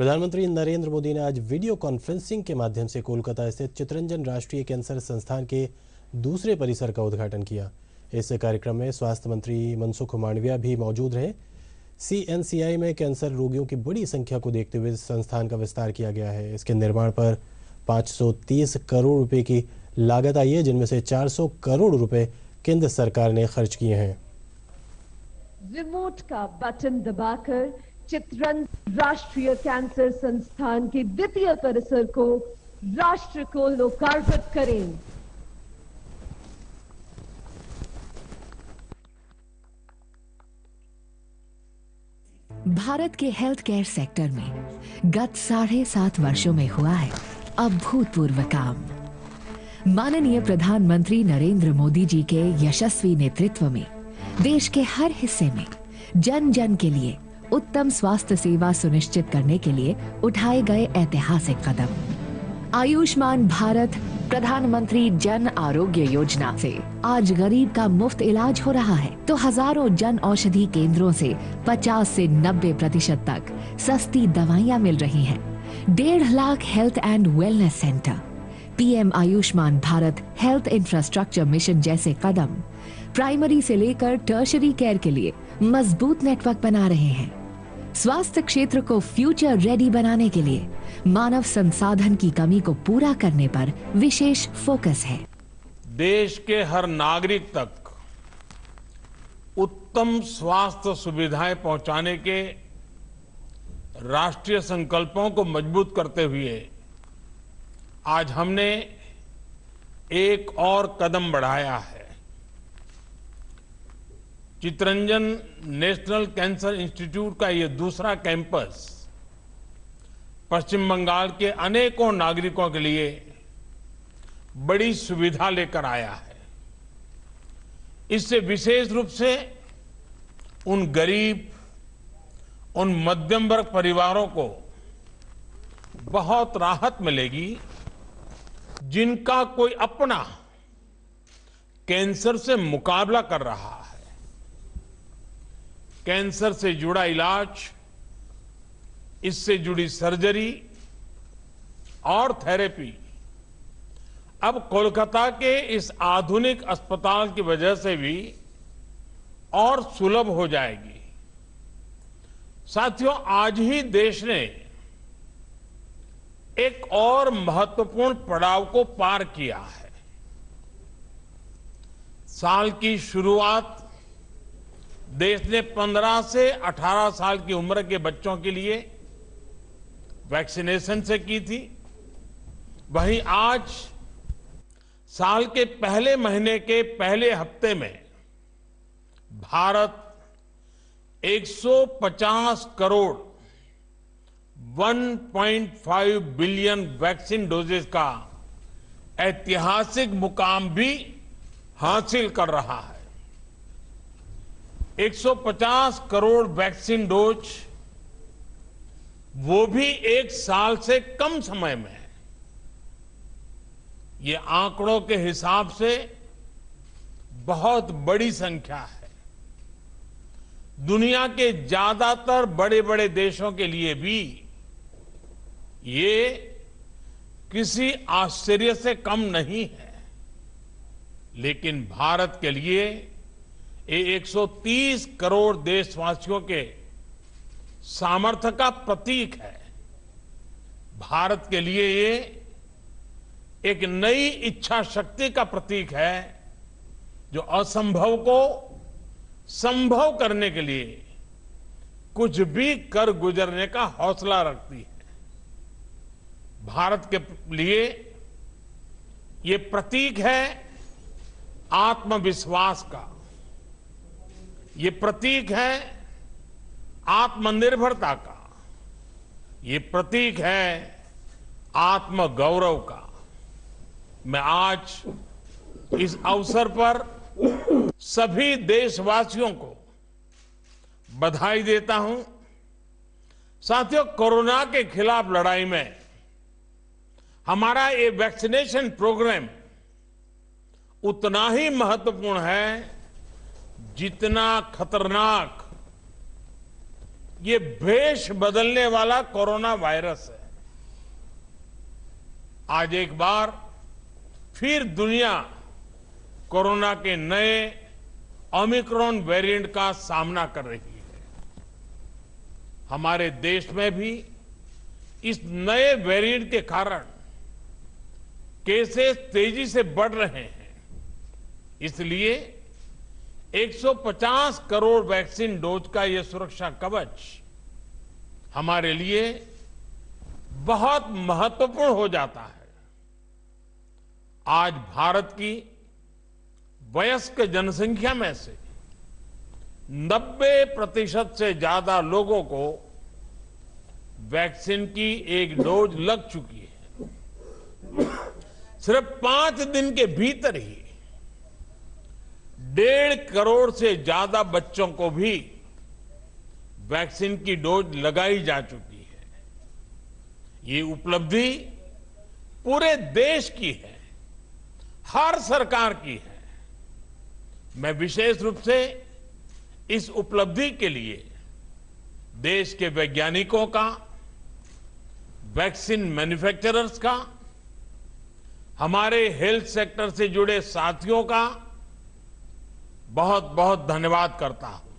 प्रधानमंत्री नरेंद्र मोदी ने आज वीडियो कॉन्फ्रेंसिंग के माध्यम से कोलकाता स्थित चितरंजन राष्ट्रीय कैंसर संस्थान के दूसरे परिसर का उद्घाटन किया। इस कार्यक्रम में स्वास्थ्य मंत्री मनसुख मांडविया भी मौजूद रहे। CNCI में कैंसर रोगियों की बड़ी संख्या को देखते हुए संस्थान का विस्तार किया गया है। इसके निर्माण पर 530 करोड़ रुपए की लागत आई है, जिनमें से 400 करोड़ रुपए केंद्र सरकार ने खर्च किए हैं। रिमोट का बटन दबाकर चितरंजन राष्ट्रीय कैंसर संस्थान के द्वितीय परिसर को राष्ट्र को लोकार्पित करें। भारत के हेल्थ केयर सेक्टर में गत 7.5 वर्षों में हुआ है अभूतपूर्व काम। माननीय प्रधानमंत्री नरेंद्र मोदी जी के यशस्वी नेतृत्व में देश के हर हिस्से में जन जन के लिए उत्तम स्वास्थ्य सेवा सुनिश्चित करने के लिए उठाए गए ऐतिहासिक कदम। आयुष्मान भारत प्रधानमंत्री जन आरोग्य योजना से आज गरीब का मुफ्त इलाज हो रहा है, तो हजारों जन औषधि केंद्रों से 50 से 90% तक सस्ती दवाइयां मिल रही हैं। 1.5 lakh health and wellness centre, PM Ayushman Bharat health infrastructure mission जैसे कदम प्राइमरी से लेकर टर्शरी केयर के लिए मजबूत नेटवर्क बना रहे हैं। स्वास्थ्य क्षेत्र को फ्यूचर रेडी बनाने के लिए मानव संसाधन की कमी को पूरा करने पर विशेष फोकस है। देश के हर नागरिक तक उत्तम स्वास्थ्य सुविधाएं पहुंचाने के राष्ट्रीय संकल्पों को मजबूत करते हुए आज हमने एक और कदम बढ़ाया है। चितरंजन नेशनल कैंसर इंस्टीट्यूट का ये दूसरा कैंपस पश्चिम बंगाल के अनेकों नागरिकों के लिए बड़ी सुविधा लेकर आया है। इससे विशेष रूप से उन गरीब, उन मध्यम वर्ग परिवारों को बहुत राहत मिलेगी जिनका कोई अपना कैंसर से मुकाबला कर रहा है। कैंसर से जुड़ा इलाज, इससे जुड़ी सर्जरी और थेरेपी अब कोलकाता के इस आधुनिक अस्पताल की वजह से भी और सुलभ हो जाएगी। साथियों, आज ही देश ने एक और महत्वपूर्ण पड़ाव को पार किया है। साल की शुरुआत देश ने 15 से 18 साल की उम्र के बच्चों के लिए वैक्सीनेशन से की थी। वहीं आज साल के पहले महीने के पहले हफ्ते में Bharat 150 crore 1.5 billion vaccine doses का ऐतिहासिक मुकाम भी हासिल कर रहा है। 150 करोड़ वैक्सीन डोज, वो भी एक साल से कम समय में। ये आंकड़ों के हिसाब से बहुत बड़ी संख्या है। दुनिया के ज्यादातर बड़े बड़े देशों के लिए भी ये किसी आश्चर्य से कम नहीं है, लेकिन भारत के लिए ये 130 करोड़ देशवासियों के सामर्थ्य का प्रतीक है। भारत के लिए ये एक नई इच्छा शक्ति का प्रतीक है, जो असंभव को संभव करने के लिए कुछ भी कर गुजरने का हौसला रखती है। भारत के लिए ये प्रतीक है आत्मविश्वास का, ये प्रतीक है आत्मनिर्भरता का, ये प्रतीक है आत्मगौरव का। मैं आज इस अवसर पर सभी देशवासियों को बधाई देता हूं। साथियों, कोरोना के खिलाफ लड़ाई में हमारा ये वैक्सीनेशन प्रोग्राम उतना ही महत्वपूर्ण है जितना खतरनाक ये भेष बदलने वाला कोरोना वायरस है। आज एक बार फिर दुनिया कोरोना के नए ओमिक्रॉन वेरिएंट का सामना कर रही है। हमारे देश में भी इस नए वेरिएंट के कारण केसेस तेजी से बढ़ रहे हैं। इसलिए 150 करोड़ वैक्सीन डोज का यह सुरक्षा कवच हमारे लिए बहुत महत्वपूर्ण हो जाता है। आज भारत की वयस्क जनसंख्या में से 90% से ज्यादा लोगों को वैक्सीन की एक डोज लग चुकी है। सिर्फ 5 दिन के भीतर ही 1.5 करोड़ से ज्यादा बच्चों को भी वैक्सीन की डोज लगाई जा चुकी है। ये उपलब्धि पूरे देश की है, हर सरकार की है। मैं विशेष रूप से इस उपलब्धि के लिए देश के वैज्ञानिकों का, वैक्सीन मैन्युफैक्चरर्स का, हमारे हेल्थ सेक्टर से जुड़े साथियों का बहुत बहुत धन्यवाद करता हूं।